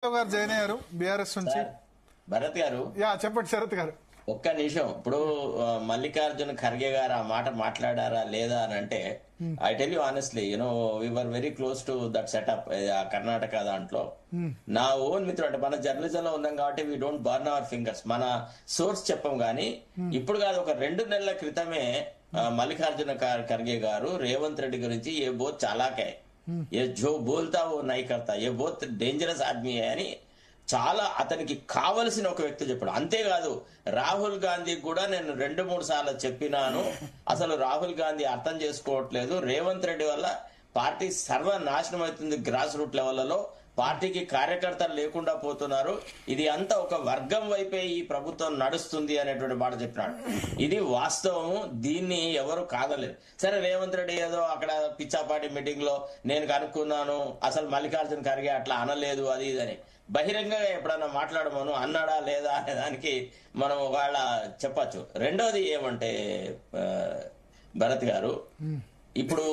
గారు జాయిన్ అయ్యారు బీఆర్ఎస్ నుంచి. భరత్ గారు చెప్పండి శరత్ గారు. ఒక్క నిమిషం. ఇప్పుడు మల్లికార్జున ఖర్గే గారు ఆ మాట మాట్లాడారా లేదా అని అంటే, I tell you honestly, we're very close to that setup Karnataka దాంట్లో. నా ఓన్ మిత్రుడు అంటే మన జర్నలిజం లో ఉన్నాం కాబట్టి we don't burn hour fingers, మన సోర్స్ చెప్పం గానీ ఇప్పుడు కాదు, ఒక 2 నెలల క్రితమే మల్లికార్జున ఖర్గే గారు రేవంత్ రెడ్డి గురించి ఏ బోత్ చాలాకే, ఏ జో బోల్తా ఓ నై కర్తా, ఏ బోత్ డేంజరస్ ఆద్మీ అని చాలా అతనికి కావలసిన ఒక వ్యక్తి చెప్పాడు. అంతేకాదు రాహుల్ గాంధీకి కూడా నేను 2-3 సార్లు చెప్పినాను, అసలు రాహుల్ గాంధీ అర్థం చేసుకోవట్లేదు, రేవంత్ రెడ్డి వల్ల పార్టీ సర్వనాశనం అవుతుంది, గ్రాస్ రూట్ లెవెల్లో పార్టీకి కార్యకర్తలు లేకుండా పోతున్నారు, ఇది అంతా ఒక వర్గం వైపే ఈ ప్రభుత్వం నడుస్తుంది అనేటువంటి మాట చెప్పినాడు. ఇది వాస్తవము, దీన్ని ఎవరు కాదలేదు. సరే, రేవంత్ రెడ్డి ఏదో అక్కడ పిచ్చాపాటి మీటింగ్ లో నేను కనుక్కున్నాను, అసలు మల్లికార్జున ఖర్గే అట్లా అనలేదు అది ఇదని బహిరంగంగా ఎప్పుడన్నా మాట్లాడమను, అన్నాడా లేదా అనే దానికి మనం ఒకవేళ చెప్పచ్చు. రెండోది ఏమంటే భరత్ గారు, ఇప్పుడు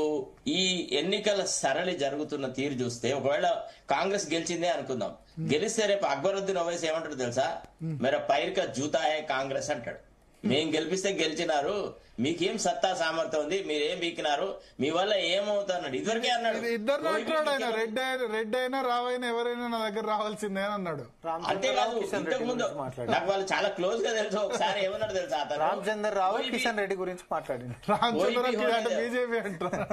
ఈ ఎన్నికల సరళి జరుగుతున్న తీరు చూస్తే, ఒకవేళ కాంగ్రెస్ గెలిచిందే అనుకుందాం, గెలిస్తే రేపు అక్బరుద్దీన్ ఓవైసీ ఏమంటాడు తెలుసా, మేరా పైర్ కా జూతా హై కాంగ్రెస్ అంటాడు. మేం గెలిపిస్తే గెలిచినారు, మీకేం సత్తా సామర్థ్యం ఉంది, మీరేం బీకినారు, మీ వల్ల ఏమవుతాడు ఇదివరకే అన్నాడు. ఇద్దరు అంటాడు ఆయన, రెడ్ అయినా రావైనా ఎవరైనా నా దగ్గర రావాల్సిందే అని అన్నాడు. అంతేకాదు, ఇంతకు ముందు నాకు వాళ్ళు చాలా క్లోజ్ గా తెలుసు, ఒకసారి ఏమన్నాడు తెలుసా, రామచంద్ర రావు కిషన్ రెడ్డి గురించి మాట్లాడింది. బీజేపీ అంటారు.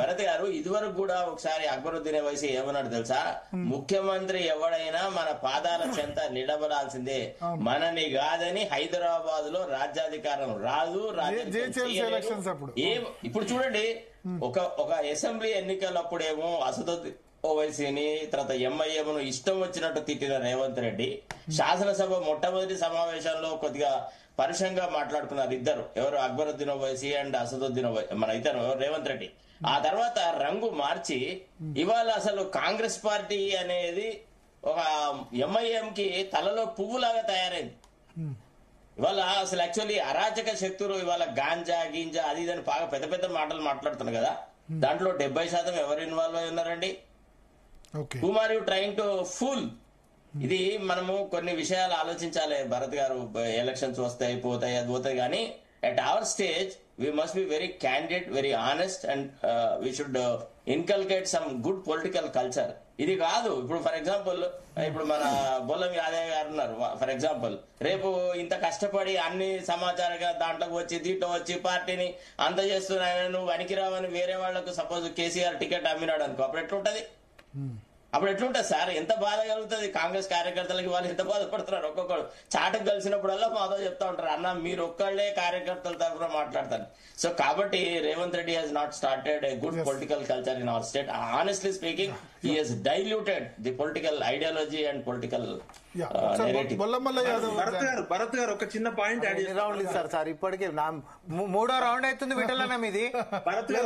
భరత్ గారు ఇదివరకు కూడా ఒకసారి అక్బరుద్దీన్ ఓవైసీ ఏమన్నాడు తెలుసా, ముఖ్యమంత్రి ఎవడైనా మన పాదాల చెంత నిలబడాల్సిందే, మనని కాదని హైదరాబాద్ లో రాజ్యాధికారం రాదు, ఇప్పుడు చూడండి, ఒక అసెంబ్లీ ఎన్నికలప్పుడేమో అసదుద్దీన్ ఓవైసీని, తర్వాత ఎంఐఎంను ఇష్టం వచ్చినట్టు తిట్టిన రేవంత్ రెడ్డి, శాసనసభ మొట్టమొదటి సమావేశంలో కొద్దిగా పరుషంగా మాట్లాడుకున్నారు ఇద్దరు, ఎవరు అక్బరుద్దీన్ ఓవైసీ అండ్ అసదుద్దీన్ ఓవైసీ, మన ఇతను రేవంత్ రెడ్డి. ఆ తర్వాత రంగు మార్చి ఇవాళ అసలు కాంగ్రెస్ పార్టీ అనేది ఒక ఎంఐఎం కి తలలో పువ్వులాగా తయారైంది. ఇవాళ అసలు యాక్చువల్లీ అరాచక శక్తులు ఇవాళ గాంజా గింజా అది ఇదని బాగా పెద్ద పెద్ద మాటలు మాట్లాడుతున్నారు కదా, దాంట్లో 70% ఎవరు ఇన్వాల్వ్ అయి ఉన్నారండి? Whom are you trying to fool? ఇది మనము కొన్ని విషయాలు ఆలోచించాలి భరత్ గారు. ఎలక్షన్స్ వస్తాయి పోతాయి అది పోతాయి, కానీ at our stage we must be very candid, very honest, and we should inculcate some good political culture. ఇది కాదు, ఇప్పుడు ఫర్ ఎగ్జాంపుల్ ఇప్పుడు మన బొల్లం యాదయ్య గారు ఉన్నారు, ఫర్ ఎగ్జాంపుల్ రేపు ఇంత కష్టపడి అన్ని సమాచారంగా దాంట్లోకి వచ్చి దీంట్లో వచ్చి పార్టీని అంత చేస్తున్నాయని నువ్వు వనికిరావని వేరే వాళ్లకు సపోజ్ కేసీఆర్ టికెట్ అమ్మినాడు అనుకో, అప్పుడు ఎట్లుంటది? అప్పుడు ఎట్లుంటది సార్? ఎంత బాధ కలుగుతుంది కాంగ్రెస్ కార్యకర్తలకి, వాళ్ళు ఎంత బాధపడుతున్నారు. ఒక్కొక్కరు చాటుకు కలిసినప్పుడల్లా మాతో చెప్తా ఉంటారు, అన్న మీరు ఒక్కళ్లే కార్యకర్తల తరఫున మాట్లాడతారు. సో కాబట్టి Revanth Reddy has not started a good political culture in our state. Honestly speaking, he has diluted the political ideology and political Bharat garu ఒక చిన్న పాయింట్ రౌండ్ సార్ ఇప్పటికే 3వ రౌండ్ అవుతుంది విటలన్న మీది. భరత్ గారు